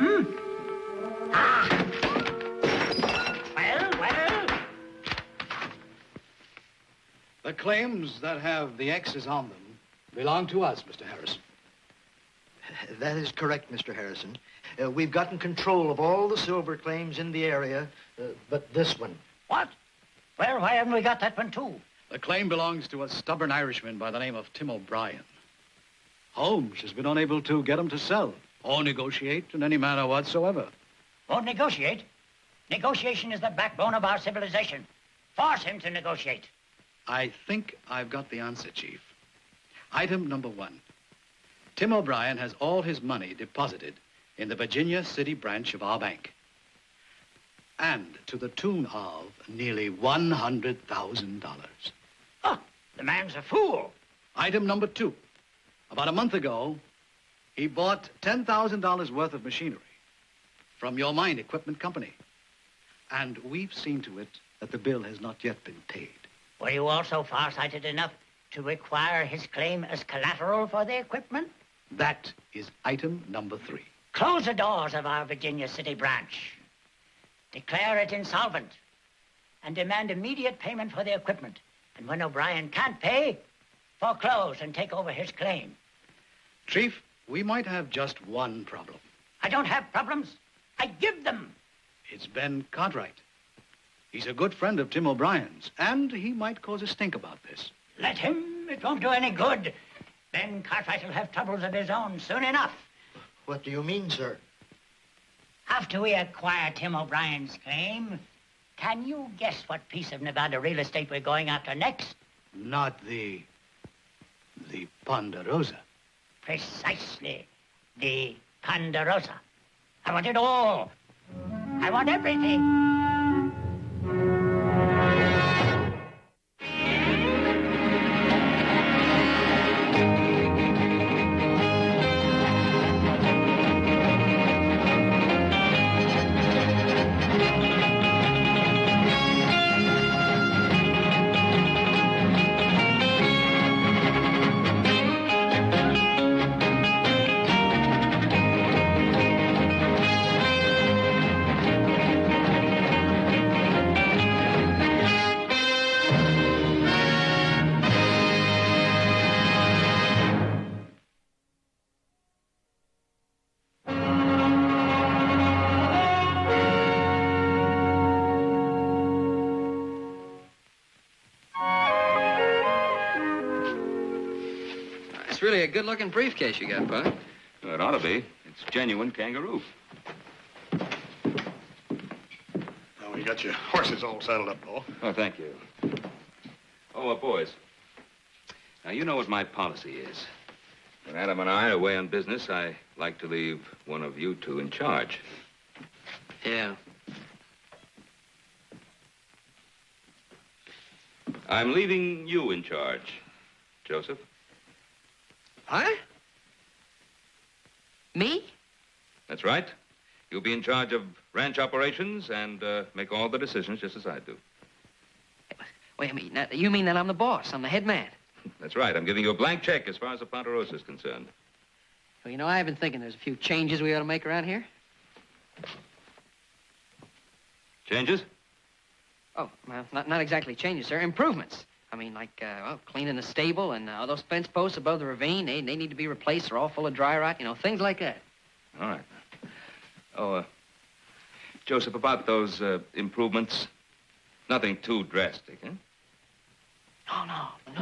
Ah! Well? The claims that have the X's on them belong to us, Mr. Harrison. That is correct, Mr. Harrison. We've gotten control of all the silver claims in the area, but this one. What? Well, why haven't we got that one, too? The claim belongs to a stubborn Irishman by the name of Tim O'Brien. Holmes has been unable to get him to sell or negotiate in any manner whatsoever. Won't negotiate? Negotiation is the backbone of our civilization. Force him to negotiate. I think I've got the answer, Chief. Item number 1. Tim O'Brien has all his money deposited in the Virginia City branch of our bank. And to the tune of nearly $100,000. Oh, the man's a fool. Item number 2. About a month ago, he bought $10,000 worth of machinery from your mine equipment company. And we've seen to it that the bill has not yet been paid. Were you also farsighted enough to require his claim as collateral for the equipment? That is item number 3. Close the doors of our Virginia City branch. Declare it insolvent. And demand immediate payment for the equipment. And when O'Brien can't pay, foreclose and take over his claim. Chief, we might have just one problem. I don't have problems. I give them. It's Ben Cartwright. He's a good friend of Tim O'Brien's, and he might cause a stink about this. Let him. It won't do any good. Ben Cartwright will have troubles of his own soon enough. What do you mean, sir? After we acquire Tim O'Brien's claim, can you guess what piece of Nevada real estate we're going after next? Not the Ponderosa. Precisely. The Ponderosa. I want it all. I want everything. It's really a good-looking briefcase you got, Pug. Well, it ought to be. It's genuine kangaroo. Now, we got your horses all saddled up, Paul. Oh, thank you. Oh, boys. Now, you know what my policy is. When Adam and I are away on business, I like to leave one of you two in charge. Yeah. I'm leaving you in charge, Joseph. Huh? Me? That's right. You'll be in charge of ranch operations and make all the decisions just as I do. Wait a minute. Now, you mean that I'm the boss? I'm the head man? That's right. I'm giving you a blank check as far as the Ponderosa is concerned. Well, you know, I've been thinking there's a few changes we ought to make around here. Changes? Oh, well, not exactly changes, sir. Improvements. I mean, like, well, cleaning the stable and those fence posts above the ravine. They need to be replaced. They're all full of dry rot. You know, things like that. All right. Oh, Joseph, about those improvements, nothing too drastic, huh?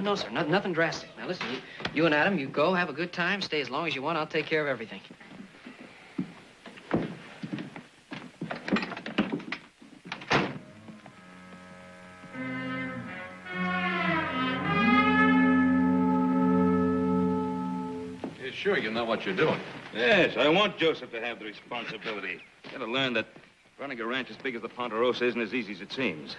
No, sir. Nothing drastic. Now, listen, you and Adam, you go, have a good time, stay as long as you want. I'll take care of everything. You're sure you know what you're doing? Yes, I want Joseph to have the responsibility. Got to learn that running a ranch as big as the Ponderosa isn't as easy as it seems.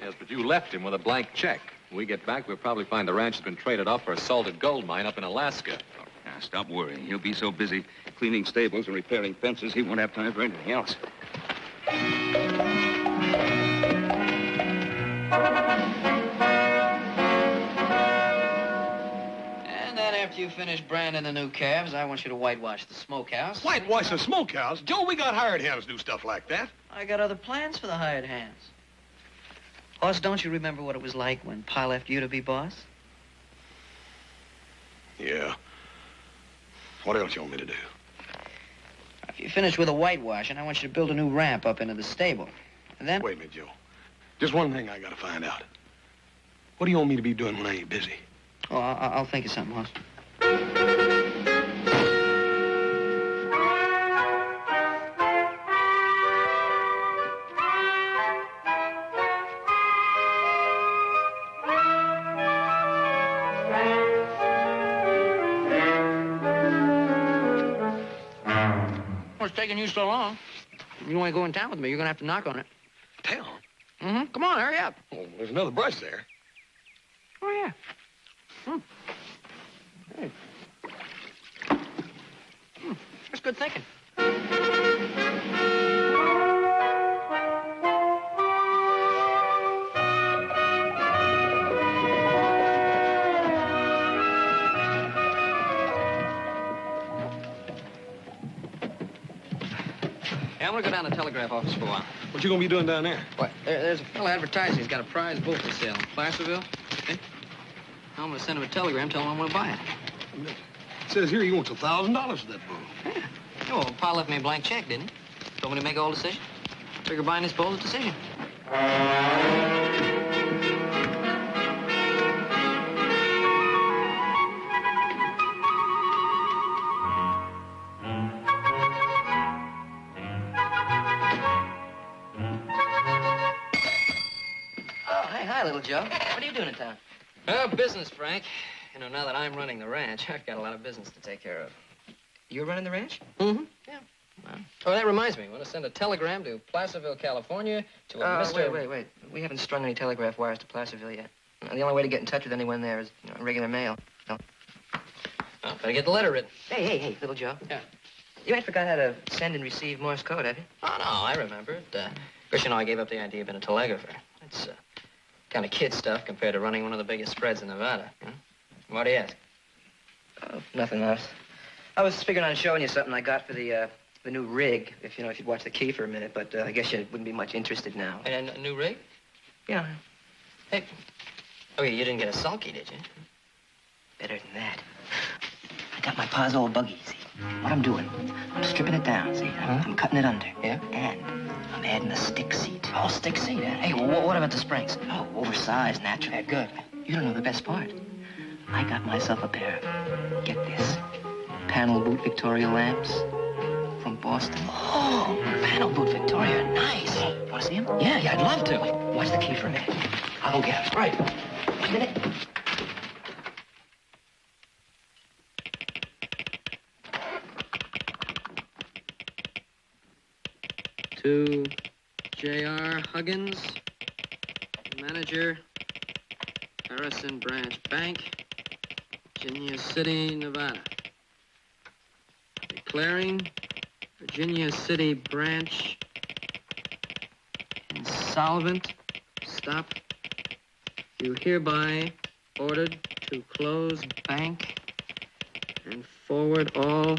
Yes, but you left him with a blank check. When we get back, we'll probably find the ranch has been traded off for a salted gold mine up in Alaska. Now, stop worrying. He'll be so busy cleaning stables and repairing fences, he won't have time for anything else. And then after you finish branding the new calves, I want you to whitewash the smokehouse. Whitewash the smokehouse? Joe, we got hired hands do stuff like that. I got other plans for the hired hands. Hoss, don't you remember what it was like when Pa left you to be boss? Yeah. What else you want me to do? If you finish with a whitewash, and I want you to build a new ramp up into the stable. And then... Wait a minute, Joe. Just one thing I gotta find out. What do you want me to be doing when I ain't busy? Oh, I'll think of something, Hoss. What's taking you so long? You want to go in town with me, you're going to have to knock on it. Town? Mm-hmm. Come on, hurry up. Oh, there's another brush there. Oh, yeah. Hey. That's good thinking. Yeah, I'm gonna go down to the telegraph office for a while. What you gonna be doing down there? What? There's a fellow advertising. He's got a prize bull for sale in Placerville. Okay? I'm gonna send him a telegram telling him I want to buy it. It says here he wants $1,000 for that bull. Yeah. Oh, well, Pa left me a blank check, didn't he? Told me to make all decisions. Figure buying this bull's a decision. Oh, hey, hi, little Joe. What are you doing in town? Business, Frank. You know, now that I'm running the ranch, I've got a lot of business to take care of. You're running the ranch? Mm-hmm. Yeah. Oh, that reminds me. I want to send a telegram to Placerville, California to a Mr. Wait. We haven't strung any telegraph wires to Placerville yet. The only way to get in touch with anyone there is regular mail. No. Oh, better get the letter written. Hey, little Joe. Yeah. You ain't forgot how to send and receive Morse code, have you? Oh, no, I remember it. Of course, you know, I gave up the idea of being a telegrapher. It's kind of kid stuff compared to running one of the biggest spreads in Nevada. Huh? Why do you ask? Oh, nothing else. I was figuring on showing you something I got for the new rig, if you'd watch the key for a minute, but I guess you wouldn't be much interested now. And a new rig? Yeah. Hey. Oh, yeah, you didn't get a sulky, did you? Better than that. I got my pa's old buggy, see? What I'm doing, I'm stripping it down, see? I'm cutting it under. Yeah? And I'm adding a stick seat. Oh, stick seat, eh? Hey, what about the springs? Oh, oversized, naturally. Yeah, good. You don't know the best part. I got myself a pair of, get this, panel boot Victoria lamps from Boston. Oh, panel boot Victoria, nice. Want to see them? Yeah, I'd love to. Watch the key for a minute. I'll go get them. Right. 1 minute. To J.R. Huggins, manager, Harrison Branch Bank, Virginia City, Nevada. Declaring Virginia City branch insolvent. Stop. You hereby ordered to close bank and forward all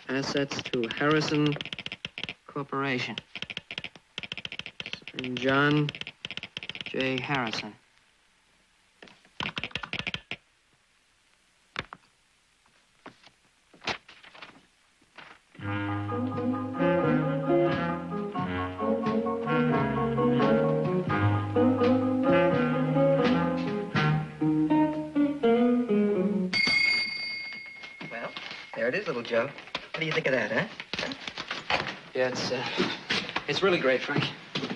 assets to Harrison Corporation. And John J. Harrison. Well, there it is, little Joe. What do you think of that, huh? Yeah, it's really great, Frank.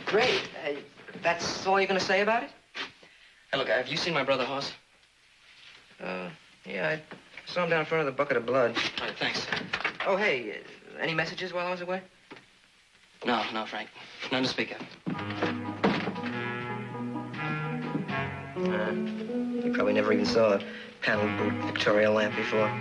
Great. That's all you're going to say about it? Hey, look, have you seen my brother, Hoss? Yeah, I saw him down in front of the bucket of blood. All right, thanks. Oh, hey, any messages while I was away? No, Frank. None to speak of. You probably never even saw a panel boot Victoria lamp before.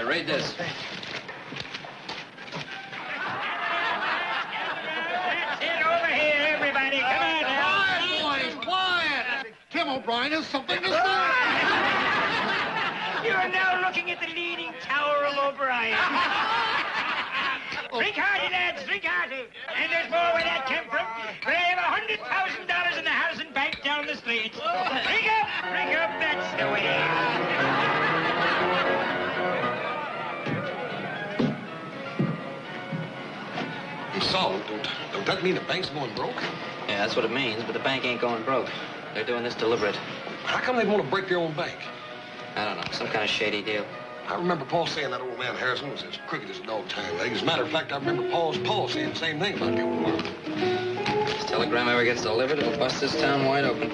Read this. O'Brien has something to say. You are now looking at the leaning tower of O'Brien. Drink hearty, lads, drink hearty. And there's more where that came from. But I have $100,000 in the Harrison Bank down the street. Drink up, that's the way. So, don't that mean the bank's going broke? Yeah, that's what it means, but the bank ain't going broke. They're doing this deliberate. How come they want to break their own bank? I don't know, some kind of shady deal. I remember Paul saying that old man Harrison was as crooked as a dog tying leg. As a matter of fact, I remember Paul's Paul saying the same thing about the old man. If this telegram ever gets delivered, it'll bust this town wide open.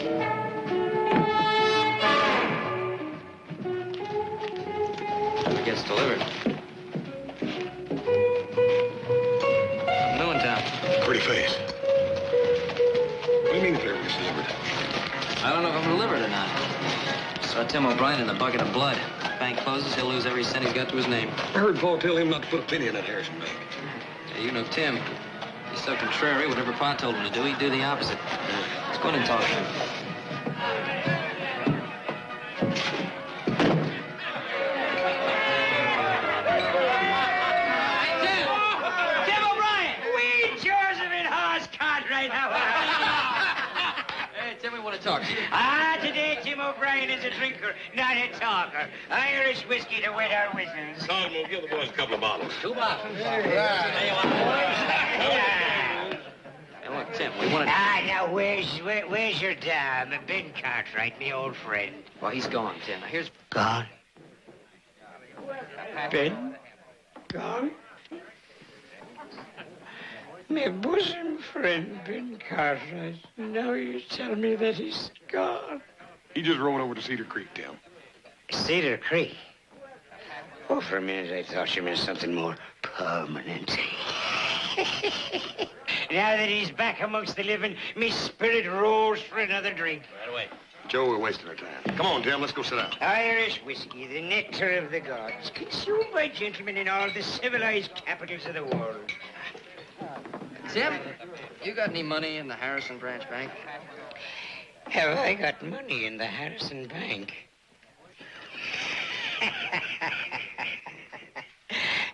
If it gets delivered. Something new in town. Pretty face. What do you mean if it ever gets delivered? I don't know if I'm delivered or not. Saw Tim O'Brien in a bucket of blood. Bank closes, he'll lose every cent he's got to his name. I heard Paul tell him not to put a penny in that Harrison Bank. Yeah, you know Tim. He's so contrary. Whatever Pa told him to do, he'd do the opposite. Let's go in and talk to him. Tim O'Brien! We Joseph in horse cart right now. Hey, Tim, we want to talk to you. Today Tim O'Brien is a drinker, not a talker. Irish whiskey to wet our whistles. Sergeant, we'll give the boys a couple of bottles. 2 bottles. Hey, look, Tim, we want to... Now, where's your dame? Ben Cartwright, me old friend. Well, he's gone, Tim. Now, here's... Gone? Ben? Gone? My bosom friend, Ben Cartwright. Now you tell me that he's gone. He just rode over to Cedar Creek, Tim. Cedar Creek? Oh, for a minute I thought you meant something more permanent. Now that he's back amongst the living, me spirit roars for another drink. Right away. Joe, we're wasting our time. Come on, Tim, let's go sit down. Irish whiskey, the nectar of the gods, consumed by gentlemen in all the civilized capitals of the world. Tim, you got any money in the Harrison Branch Bank? Have I got money in the Harrison Bank?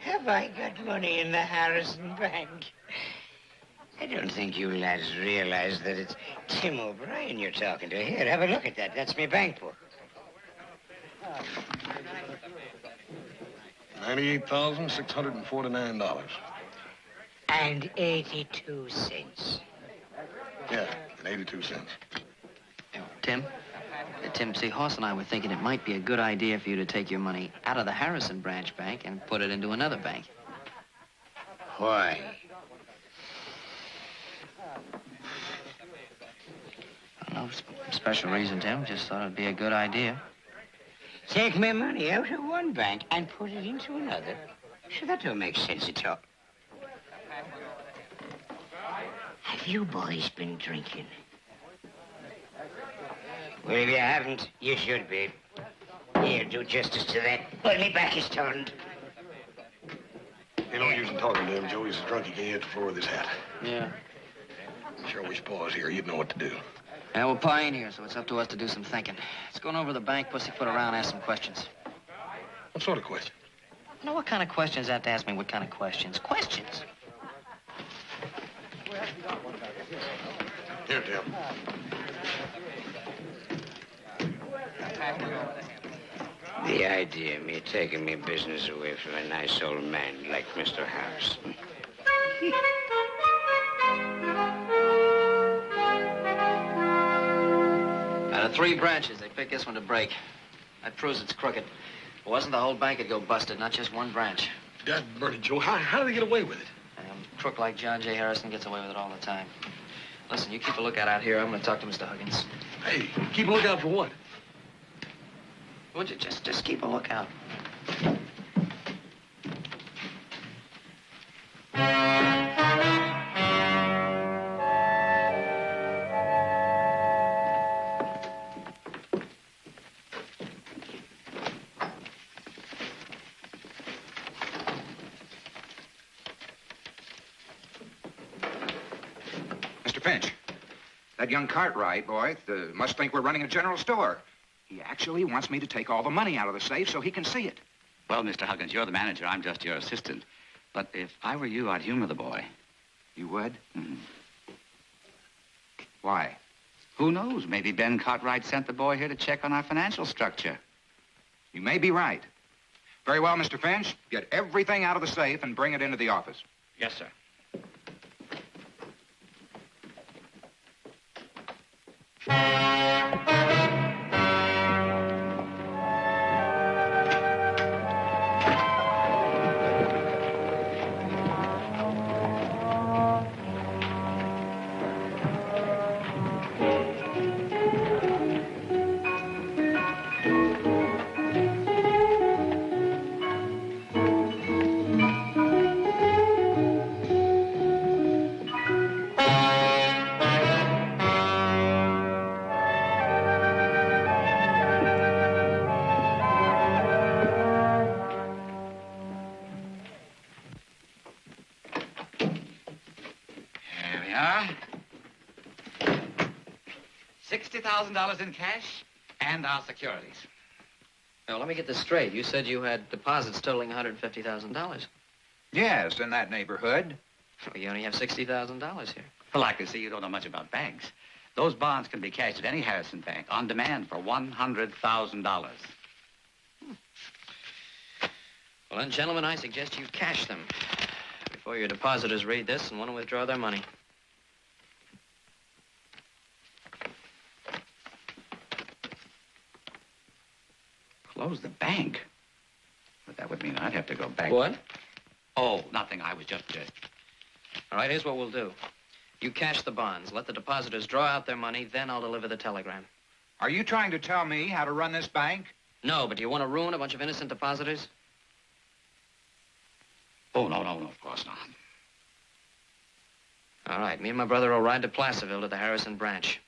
Have I got money in the Harrison Bank? I don't think you lads realize that it's Tim O'Brien you're talking to. Here, have a look at that. That's my bank book. $98,649. And 82 cents. Yeah, and 82 cents. Tim? Tim, see, Hoss and I were thinking it might be a good idea for you to take your money out of the Harrison Branch Bank and put it into another bank. Why? No special reason, Tim. Just thought it'd be a good idea. Take my money out of one bank and put it into another? Sure, that don't make sense at all. Have you boys been drinking? Well, if you haven't, you should be. Here, do justice to that. Well, me back is turned. Ain't no use in talking to him, Joe. He's so drunk he can't hit the floor with his hat. Yeah. Sure wish Pa was here. He'd know what to do. Yeah, well, Pa ain't here, so it's up to us to do some thinking. Let's go on over to the bank, pussyfoot around, ask some questions. What sort of question? Now, what kind of questions? Have to ask me what kind of questions. Questions. Here, Tim. The idea of me taking me business away from a nice old man like Mr. Harrison. Out of 3 branches, they picked this one to break. That proves it's crooked. If it wasn't, the whole bank would go busted, not just one branch. Dad, Bertie, Joe, how did they get away with it? A crook like John J. Harrison gets away with it all the time. Listen, you keep a lookout out here. I'm going to talk to Mr. Huggins. Hey, keep a lookout for what? Would you just keep a lookout? Mr. Finch. That young Cartwright boy must think we're running a general store. He actually wants me to take all the money out of the safe so he can see it. Well, Mr. Huggins, you're the manager. I'm just your assistant. But if I were you, I'd humor the boy. You would? Mm-hmm. Why? Who knows? Maybe Ben Cartwright sent the boy here to check on our financial structure. You may be right. Very well, Mr. Finch. Get everything out of the safe and bring it into the office. Yes, sir. $60,000 in cash and our securities. Now, let me get this straight. You said you had deposits totaling $150,000. Yes, in that neighborhood. Well, you only have $60,000 here. Well, I can see you don't know much about banks. Those bonds can be cashed at any Harrison bank on demand for $100,000. Well, then, gentlemen, I suggest you cash them before your depositors read this and want to withdraw their money. Close the bank? But that would mean I'd have to go back. What? Oh, nothing. I was just... All right, here's what we'll do. You cash the bonds, let the depositors draw out their money, then I'll deliver the telegram. Are you trying to tell me how to run this bank? No, but do you want to ruin a bunch of innocent depositors? Oh, no, of course not. All right, me and my brother will ride to Placerville to the Harrison branch.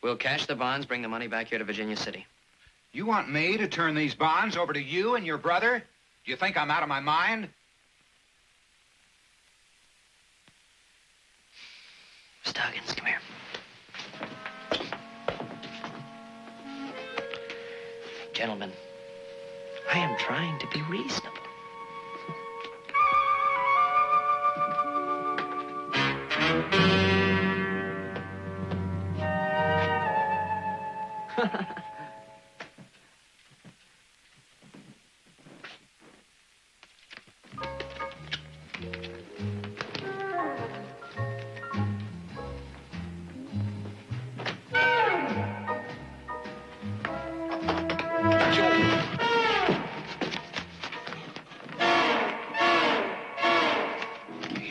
We'll cash the bonds, bring the money back here to Virginia City. You want me to turn these bonds over to you and your brother? Do you think I'm out of my mind? Mr. Huggins, come here. Gentlemen, I am trying to be reasonable.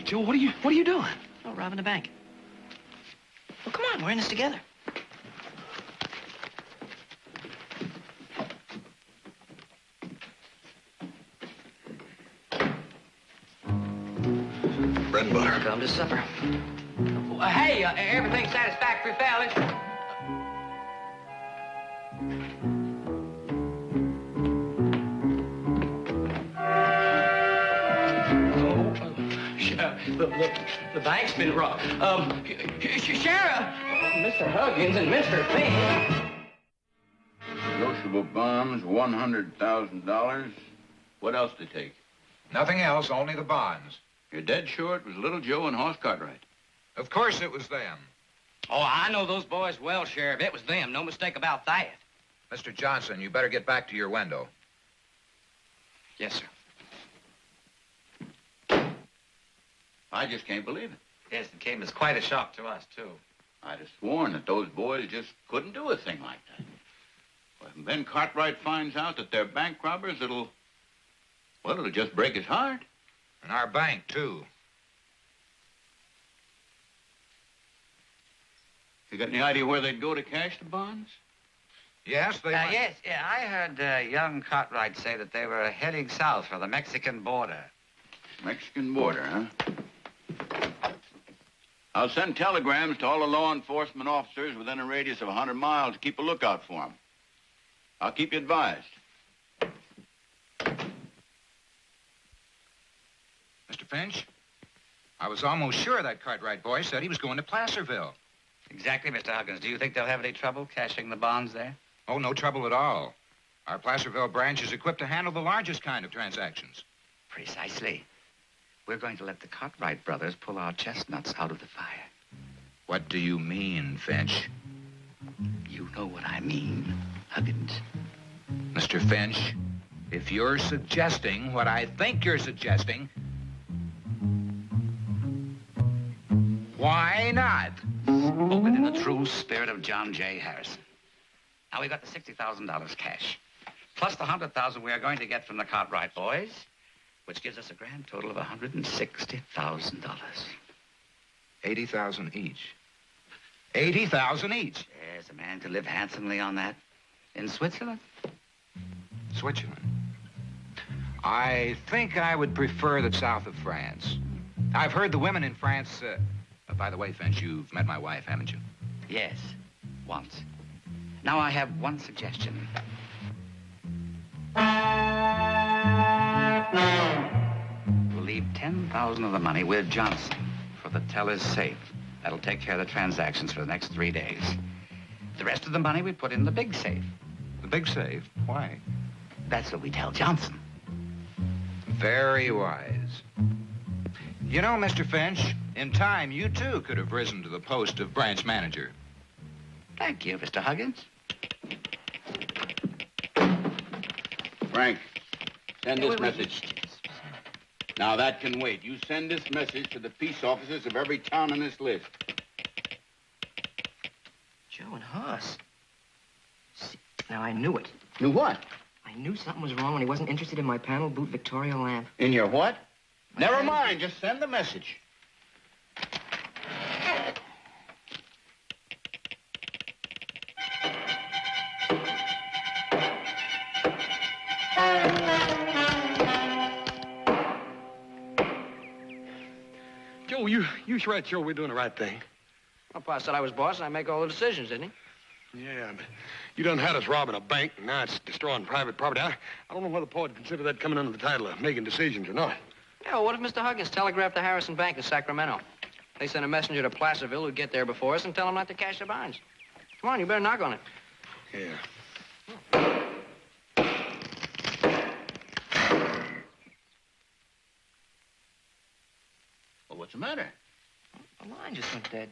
Joe, what are you doing? Oh, robbing the bank. Well, come on, we're in this together. Bread and butter. Come to supper. Hey, everything satisfactory, fellas? The bank's been robbed. Sheriff! Mr. Huggins and Mr. Finch. Negotiable bonds, $100,000. What else to take? Nothing else, only the bonds. You're dead sure it was Little Joe and Hoss Cartwright? Of course it was them. Oh, I know those boys well, Sheriff. It was them. No mistake about that. Mr. Johnson, you better get back to your window. Yes, sir. I just can't believe it. Yes, it came as quite a shock to us, too. I'd have sworn that those boys just couldn't do a thing like that. When Ben Cartwright finds out that they're bank robbers, it'll just break his heart. And our bank, too. You got any idea where they'd go to cash the bonds? Yes, they might. Yes, yeah, I heard young Cartwright say that they were heading south for the Mexican border. Mexican border, huh? I'll send telegrams to all the law enforcement officers within a radius of 100 miles to keep a lookout for them. I'll keep you advised. Mr. Finch, I was almost sure that Cartwright boy said he was going to Placerville. Exactly, Mr. Huggins. Do you think they'll have any trouble cashing the bonds there? Oh, no trouble at all. Our Placerville branch is equipped to handle the largest kind of transactions. Precisely. We're going to let the Cartwright brothers pull our chestnuts out of the fire. What do you mean, Finch? You know what I mean, Huggins. Mr. Finch, if you're suggesting what I think you're suggesting, why not? Spoken in the true spirit of John J. Harrison. Now, we got the $60,000 cash, plus the $100,000 we are going to get from the Cartwright boys, which gives us a grand total of $160,000. 80,000 each. 80,000 each. Yes, a man could live handsomely on that. In Switzerland? Switzerland. I think I would prefer the south of France. I've heard the women in France... by the way, Finch, you've met my wife, haven't you? Yes, once. Now, I have one suggestion. We'll leave 10,000 of the money with Johnson for the teller's safe. That'll take care of the transactions for the next 3 days. The rest of the money we put in the big safe. The big safe? Why? That's what we tell Johnson. Very wise. You know, Mr. Finch, in time, you too could have risen to the post of branch manager. Thank you, Mr. Huggins. Frank, send this message. Now, that can wait. You send this message to the peace officers of every town on this list. Joe and Hoss. See, now, I knew it. Knew what? I knew something was wrong when he wasn't interested in my panel boot Victoria lamp. In your what? Never mind. Just send the message. Joe, you sure right, sure we're doing the right thing? Well, Pa said I was boss and I make all the decisions, didn't he? Yeah, but you done had us robbing a bank, and now it's destroying private property. I don't know whether Paul would consider that coming under the title of making decisions or not. Yeah, well, what if Mr. Huggins telegraphed the Harrison Bank in Sacramento? They sent a messenger to Placerville who'd get there before us and tell them not to cash their bonds. Come on, you better knock on it. Yeah. Well, what's the matter? The line just went dead.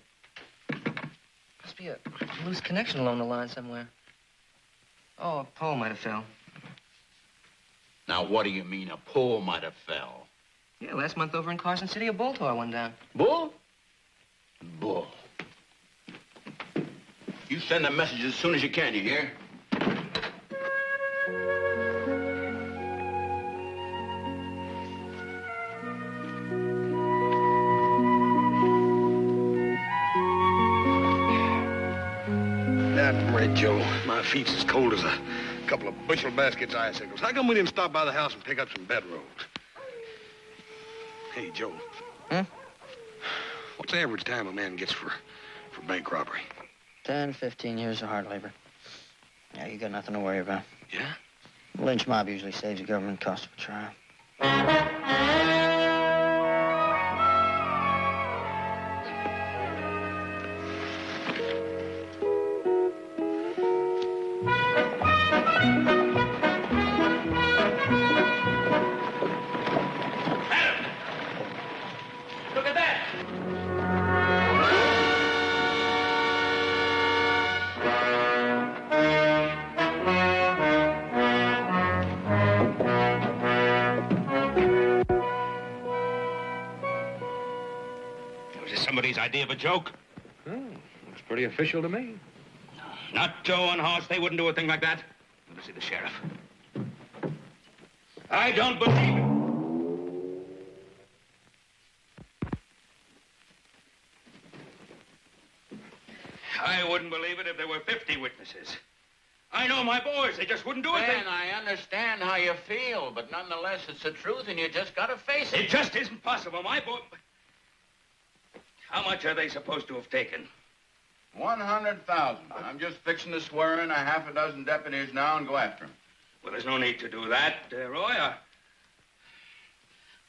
Must be a loose connection along the line somewhere. Oh, a pole might have fell. Now, what do you mean a pole might have fell? Yeah, last month over in Carson City, a bull tore one down. Bull? Bull. You send the message as soon as you can, you hear? I'm ready, Joe. My feet's as cold as a couple of bushel baskets of icicles. How come we didn't stop by the house and pick up some bedrolls? Hey, Joe. Huh? What's the average time a man gets for bank robbery? 10, 15 years of hard labor. Yeah, you got nothing to worry about. Yeah? Lynch mob usually saves the government cost of a trial. Somebody's idea of a joke? Oh, looks pretty official to me. Not Joe and Hoss. They wouldn't do a thing like that. Let me see the sheriff. I don't believe it. I wouldn't believe it if there were 50 witnesses. I know my boys. They just wouldn't do it. Ben, I understand how you feel, but nonetheless, it's the truth, and you just gotta face it. It just isn't possible. My boy... How much are they supposed to have taken? 100,000. I'm just fixing to swear in a half a dozen deputies now and go after them. Well, there's no need to do that, Roy.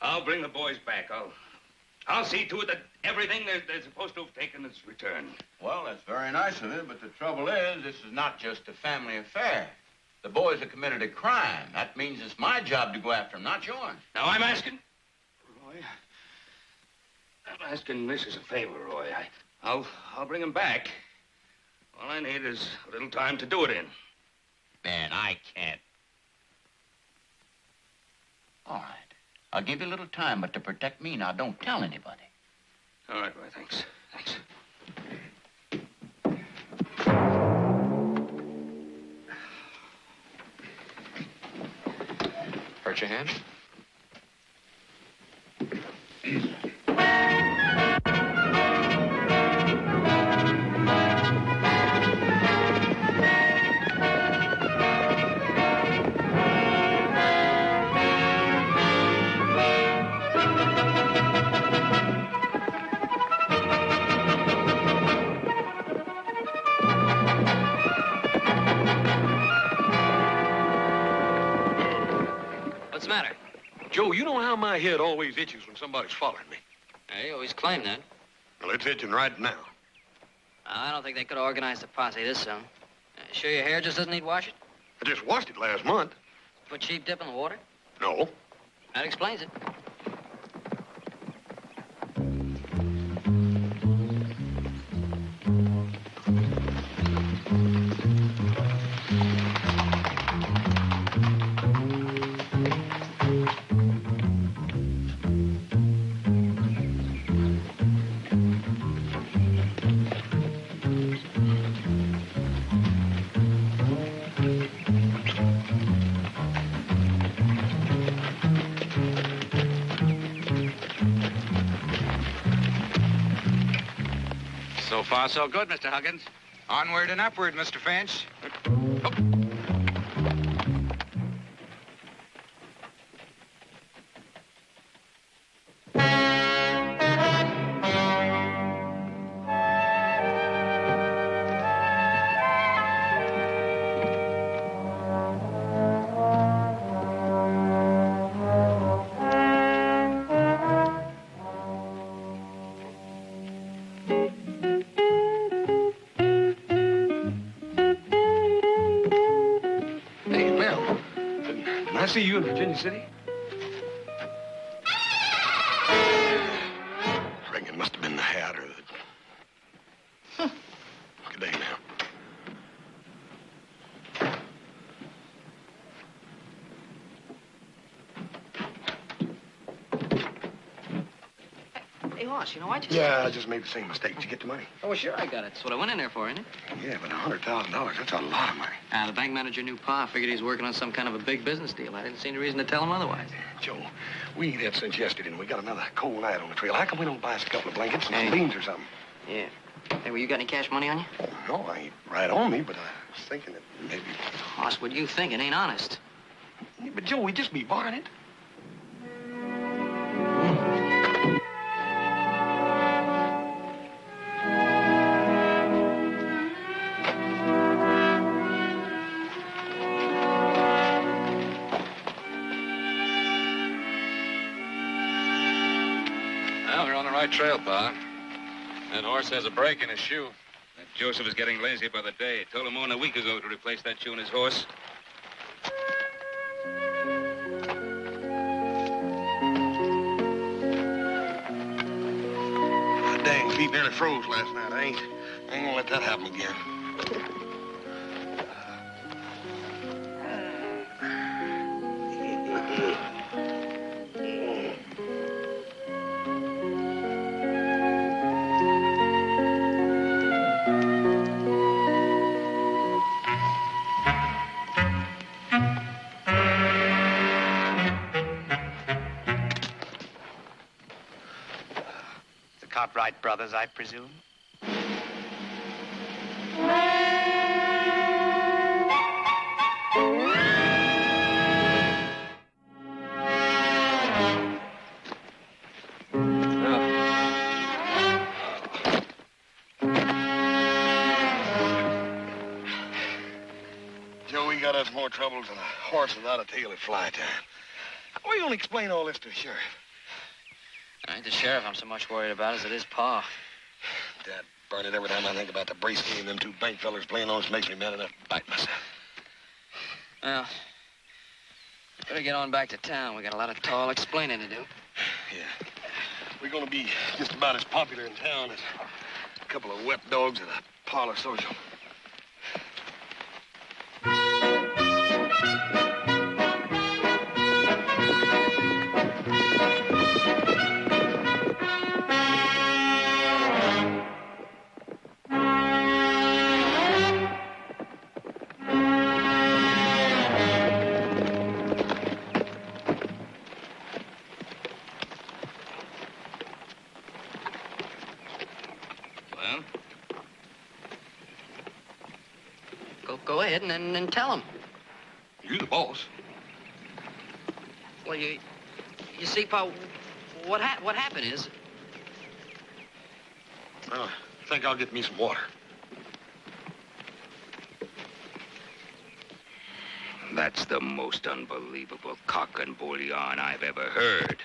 I'll bring the boys back. I'll I'll see to it that everything they're supposed to have taken is returned. Well, that's very nice of you, but the trouble is, this is not just a family affair. The boys have committed a crime. That means it's my job to go after them, not yours. Now, I'm asking... Roy, I'm asking this as a favor, Roy. I'll bring him back. All I need is a little time to do it in. Man, I can't. All right. I'll give you a little time, but to protect me, now don't tell anybody. All right, Roy, thanks. Thanks. Hurt your hand? What's the matter? Joe, you know how my head always itches when somebody's following me. Yeah, you always claim that. Well, it's itching right now. I don't think they could have organized a posse this soon. Sure your hair just doesn't need washing? I just washed it last month. Put cheap dip in the water? No. That explains it. So far, so good, Mr. Huggins. Onward and upward, Mr. Finch. Hey, Mel, didn't I see you in Virginia City? I reckon it must have been the hat or the... Good day, Mel. Hey, Hoss, you know, I just made the same mistake. Did you get the money? Oh, well, sure I got it. That's what I went in there for, ain't it? Yeah, but $100,000, that's a lot of money. The bank manager knew Pa. Figured he's working on some kind of a big business deal. I didn't see any reason to tell him otherwise. Joe, we ain't had since yesterday, and we got another cold night on the trail. How come we don't buy us a couple of blankets and some beans or something? Yeah. Hey, well, you got any cash money on you? No, I ain't right on me, but I was thinking that maybe... Hoss, what you think? It ain't honest. Yeah, but, Joe, we just be borrowing it. Well, we're on the right trail, Pa. That horse has a break in his shoe. That Joseph is getting lazy by the day. Told him more than a week ago to replace that shoe in his horse. My dang feet nearly froze last night. I ain't gonna let that happen again. The Cartwright brothers, I presume? Joe, we got us more troubles than a horse without a tail at fly time. How are we gonna explain all this to the sheriff? I ain't the sheriff I'm so much worried about as it is Pa. Dad, burn it, every time I think about the brace game them two bank fellers playing on us makes me mad enough to bite myself. Well, better get on back to town. We got a lot of tall explaining to do. Yeah. We're gonna be just about as popular in town as a couple of wet dogs at a parlor social. Go ahead and tell him. You the boss. Well, you see, Pa, what happened is... Well, I think I'll get me some water. That's the most unbelievable cock and bull yarn I've ever heard.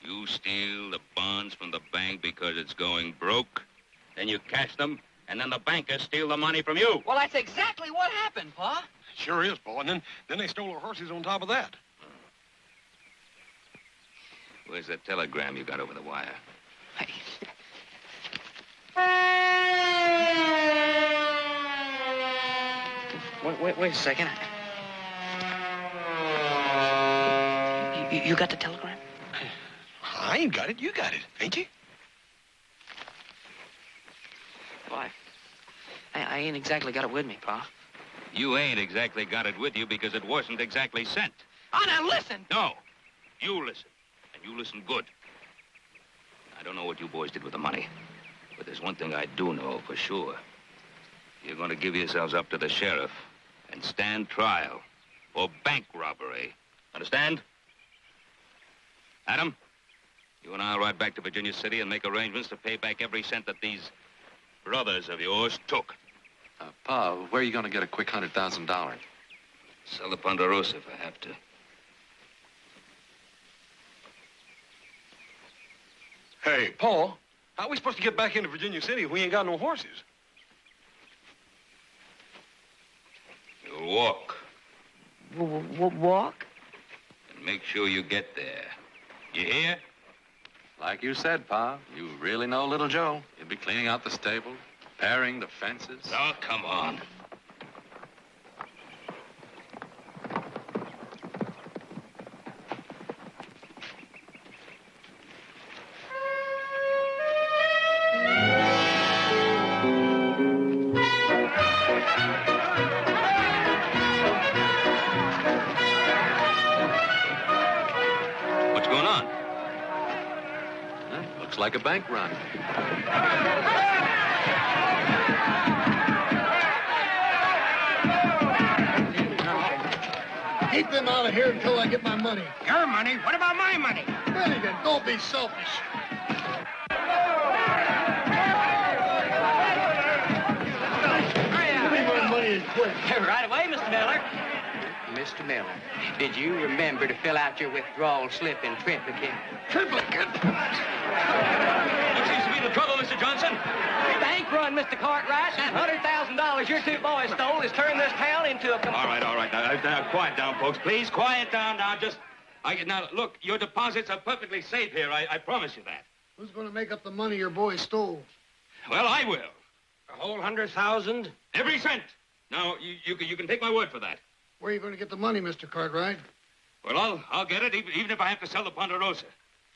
You steal the bonds from the bank because it's going broke, then you cash them, and then the bankers steal the money from you. Well, that's exactly what happened, Pa. Sure is, Pa. And then they stole our horses on top of that. Where's that telegram you got over the wire? Hey. Wait a second. You got the telegram? I ain't got it. You got it, ain't you? Why? I ain't exactly got it with me, Pa. You ain't exactly got it with you because it wasn't exactly sent. Oh, now listen! No. You listen. And you listen good. I don't know what you boys did with the money, but there's one thing I do know for sure. You're going to give yourselves up to the sheriff and stand trial for bank robbery. Understand? Adam, you and I'll ride back to Virginia City and make arrangements to pay back every cent that these brothers of yours took. Pa, where are you going to get a quick $100,000? Sell the Ponderosa if I have to. Hey, Paul, how are we supposed to get back into Virginia City if we ain't got no horses? You'll walk. Walk? And make sure you get there. You hear? Like you said, Pa, you really know little Joe. You'll be cleaning out the stable, repairing the fences. Oh, come on. What's going on? Looks like a bank run. Keep them out of here until I get my money. Your money? What about my money? Finnegan, don't be selfish. Give me my money and quit. Right away, Mr. Miller. Mr. Miller, did you remember to fill out your withdrawal slip in triplicate? Triplicate? What seems to be the trouble, Mr. Johnson? Bank run, Mr. Cartwright. That $100,000 your two boys stole has turned this town into a... All right. Now, quiet down, folks. Please, quiet down now. Now, look, your deposits are perfectly safe here. I promise you that. Who's going to make up the money your boys stole? Well, I will. The whole 100,000? Every cent. Now, you can take my word for that. Where are you going to get the money, Mr. Cartwright? Well, I'll get it, even if I have to sell the Ponderosa.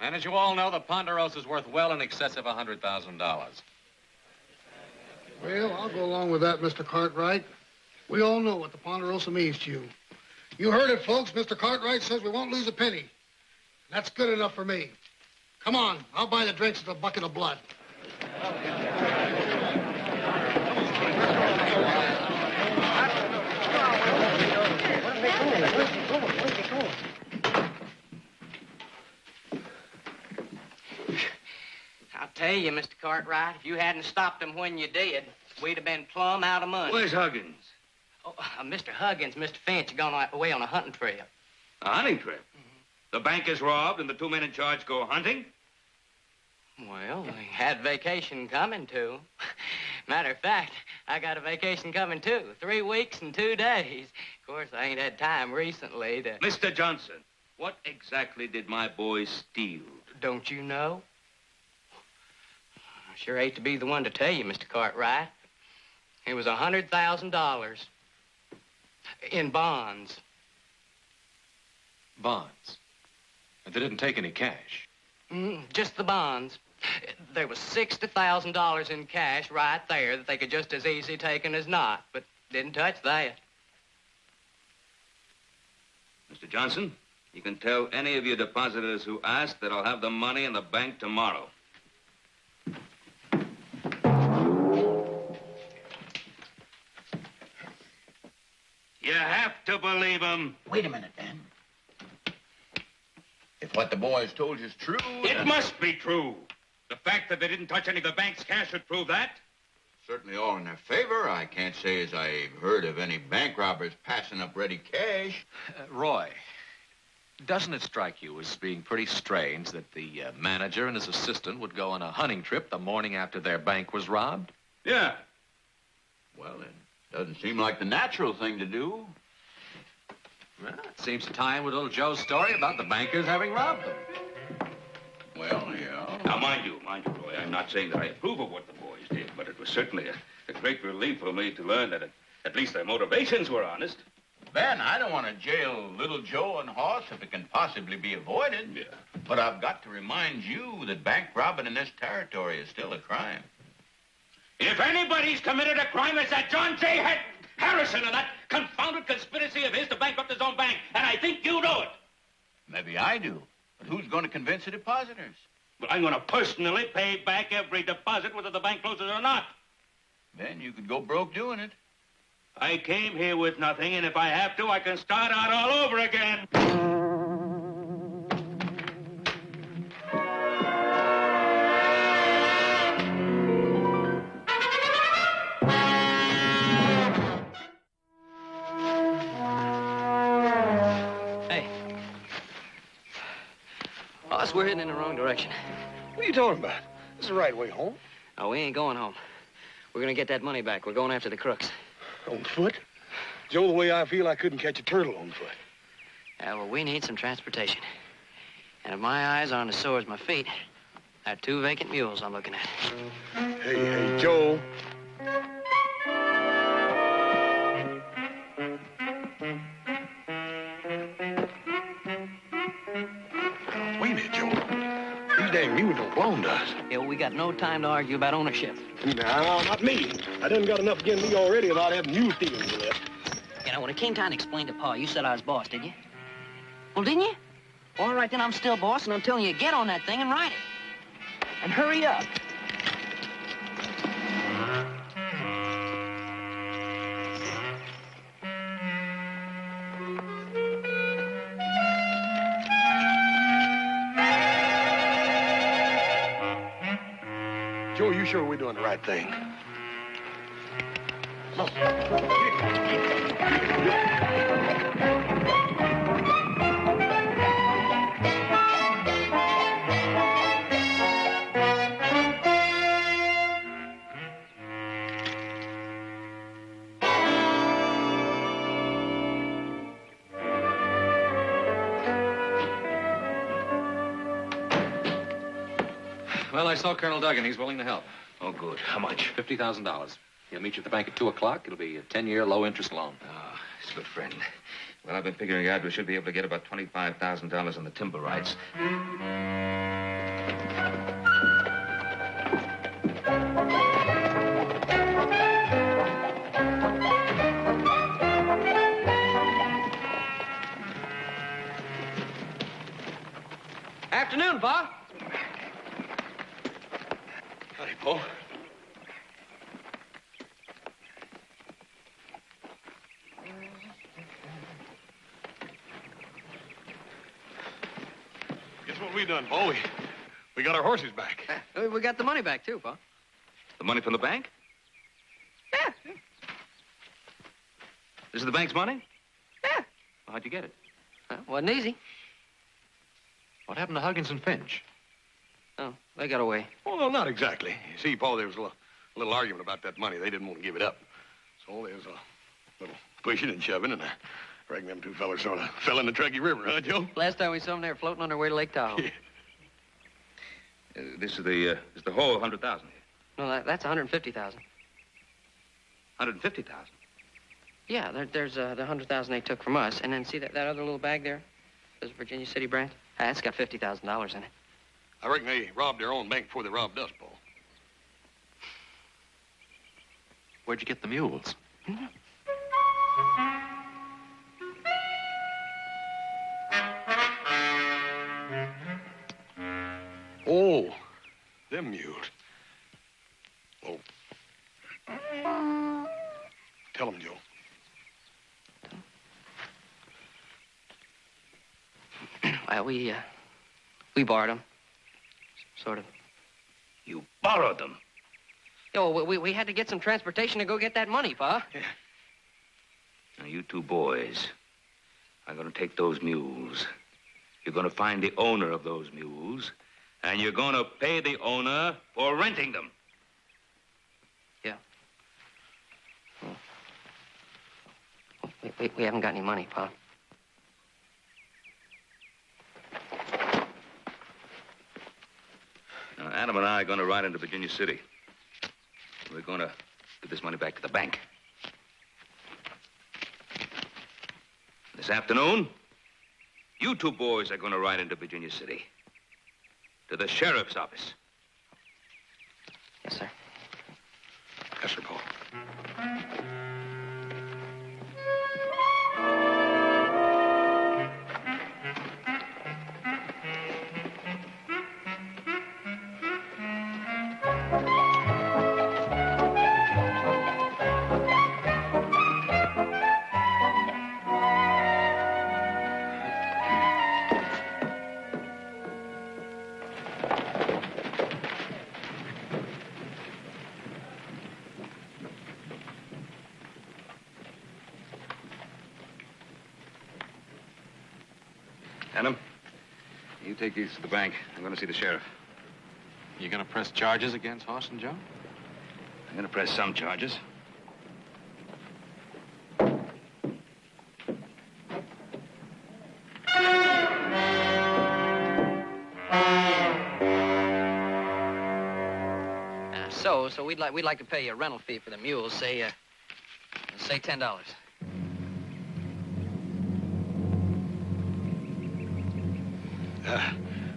And as you all know, the Ponderosa's worth well in excess of $100,000. Well, I'll go along with that, Mr. Cartwright. We all know what the Ponderosa means to you. You heard it, folks. Mr. Cartwright says we won't lose a penny. That's good enough for me. Come on, I'll buy the drinks with a bucket of blood. I'll tell you, Mr. Cartwright, if you hadn't stopped them when you did, we'd have been plumb out of money. Where's Huggins? Oh, Mr. Huggins, Mr. Finch, gone away on a hunting trip. A hunting trip? Mm-hmm. The bank is robbed and the two men in charge go hunting? Well, we had vacation coming, too. Matter of fact, I got a vacation coming, too. 3 weeks and 2 days. Of course, I ain't had time recently to... Mr. Johnson, what exactly did my boy steal? Don't you know? I sure hate to be the one to tell you, Mr. Cartwright. It was $100,000 in bonds. Bonds? And they didn't take any cash? Just the bonds. There was $60,000 in cash right there that they could just as easy taken as not, but didn't touch that. Mr. Johnson, you can tell any of your depositors who ask that I'll have the money in the bank tomorrow. You have to believe him. Wait a minute, then. If what the boys told you is true... It must be true. The fact that they didn't touch any of the bank's cash should prove that. Certainly all in their favor. I can't say as I've heard of any bank robbers passing up ready cash. Roy, doesn't it strike you as being pretty strange that the manager and his assistant would go on a hunting trip the morning after their bank was robbed? Yeah. Well, it doesn't seem like the natural thing to do. Well, it seems to tie in with little Joe's story about the bankers having robbed them. Well, yeah. Now, mind you, Roy, I'm not saying that I approve of what the boys did, but it was certainly a great relief for me to learn that at least their motivations were honest. Ben, I don't want to jail little Joe and Hoss if it can possibly be avoided. Yeah. But I've got to remind you that bank robbing in this territory is still a crime. If anybody's committed a crime, it's that John J. Harrison and that confounded conspiracy of his to bankrupt his own bank, and I think you know it. Maybe I do. But who's going to convince the depositors? But I'm going to personally pay back every deposit, whether the bank closes or not. Then you could go broke doing it. I came here with nothing, and if I have to, I can start out all over again. Boss, we're heading in the wrong direction. What are you talking about? This is the right way home. Oh, we ain't going home. We're gonna get that money back. We're going after the crooks. On foot? Joe, the way I feel, I couldn't catch a turtle on foot. Yeah, well, we need some transportation. And if my eyes aren't as sore as my feet, I have 2 vacant mules I'm looking at. Hey, Joe. Wait a minute, Joe. These dang mules don't belong to us. Yeah, well, we got no time to argue about ownership. No, not me. I done got enough against me already without having mule stealing me left. You know, when it came time to explain to Pa, you said I was boss, didn't you? Well, didn't you? All right, then I'm still boss, and I'm telling you, get on that thing and ride it. And hurry up. Joe, you sure we're doing the right thing? Well, I saw Colonel Duggan. He's willing to help. Oh, good. How much? $50,000. He'll meet you at the bank at 2 o'clock. It'll be a 10-year low-interest loan. Oh, he's a good friend. Well, I've been figuring out we should be able to get about $25,000 on the timber rights. Afternoon, Pa. Howdy, Paul. Guess what we done, Paul? We got our horses back. We got the money back, too, Pa. The money from the bank? Yeah. This is the bank's money? Yeah. Well, how'd you get it? Wasn't easy. What happened to Huggins and Finch? Oh, they got away. Well, not exactly. You see, Paul, there was a little argument about that money. They didn't want to give it up. So there was a little pushing and shoving, and I reckon them two fellas sort of fell in the Truckee River, huh, Joe? Last time we saw them, they were floating on their way to Lake Tahoe. Yeah. This is the whole 100,000. No, that's 150,000. 150,000. Yeah, there's the 100,000 they took from us, and then see that other little bag there? There's Virginia City branch. That's got $50,000 in it. I reckon they robbed their own bank before they robbed us, Paul. Where'd you get the mules? Oh, them mules. Oh. Tell them, Joe. Well, we borrowed them. Sort of. You borrowed them? Oh, we had to get some transportation to go get that money, Pa. Yeah. Now, you two boys are going to take those mules. You're going to find the owner of those mules, and you're going to pay the owner for renting them. Yeah. Oh. We haven't got any money, Pa. Now, Adam and I are going to ride into Virginia City. We're going to give this money back to the bank. This afternoon, you two boys are going to ride into Virginia City. To the sheriff's office. Yes, sir. Yes, sir, Paul. Adam, you take these to the bank. I'm going to see the sheriff. You gonna press charges against Hoss and Joe? I'm going to press some charges. So we'd like to pay you a rental fee for the mules, say $10.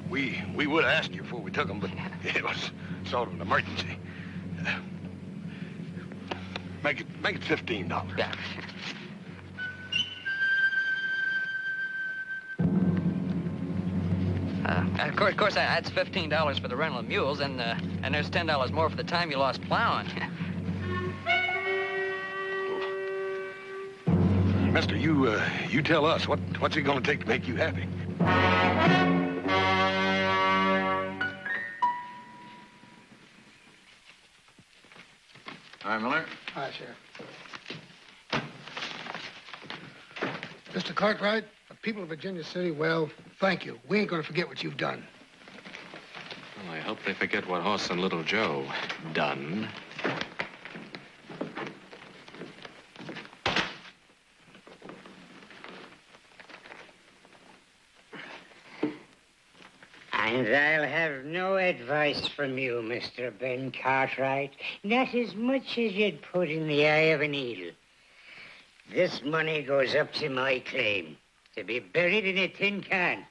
We would have asked you before we took them, but it was sort of an emergency. Make it $15. Yeah. Of course, that's $15 for the rental of mules, and there's $10 more for the time you lost plowing. Mister, you tell us, what's it gonna take to make you happy? Hi, Miller. Hi, Sheriff. Mr. Cartwright, the people of Virginia City, well, thank you. We ain't gonna forget what you've done. Well, I hope they forget what Hoss and Little Joe done. And I'll have no advice from you, Mr. Ben Cartwright. Not as much as you'd put in the eye of a needle. This money goes up to my claim, to be buried in a tin can.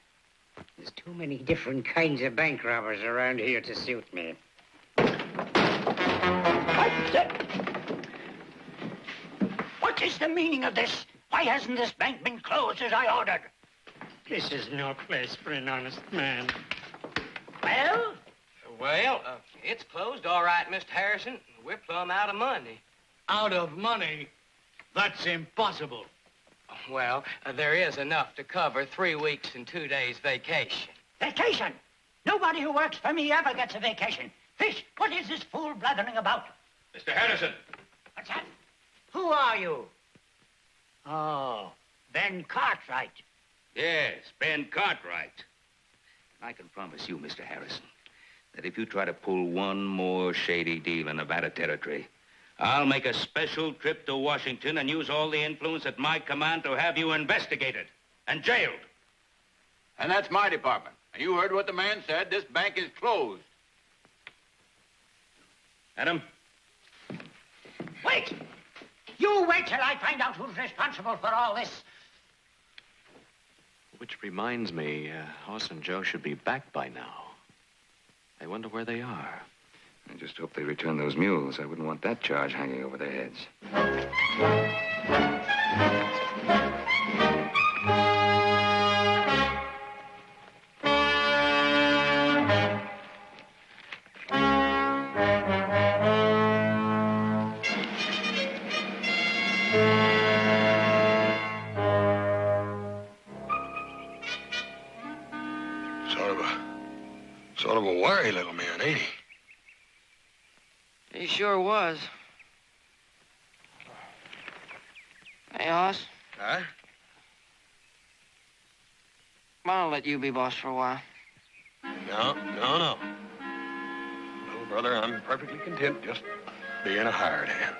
There's too many different kinds of bank robbers around here to suit me. What is the meaning of this? Why hasn't this bank been closed as I ordered? This is no place for an honest man. Well? Well, it's closed, all right, Mr. Harrison. We're plumb out of money. Out of money? That's impossible. Well, there is enough to cover 3 weeks and 2 days vacation. Vacation? Nobody who works for me ever gets a vacation. Fish, what is this fool blathering about? Mr. Harrison. What's that? Who are you? Oh, Ben Cartwright. Yes, Ben Cartwright. I can promise you, Mr. Harrison, that if you try to pull one more shady deal in Nevada territory, I'll make a special trip to Washington and use all the influence at my command to have you investigated and jailed. And that's my department. You heard what the man said. This bank is closed. Adam? Wait! You wait till I find out who's responsible for all this. Which reminds me, Hoss and Joe should be back by now. I wonder where they are. I just hope they return those mules. I wouldn't want that charge hanging over their heads. Sort of a wary little man, ain't he? He sure was. Hey, Hoss. Huh? I'll let you be boss for a while. No. Little brother, I'm perfectly content just being a hired hand.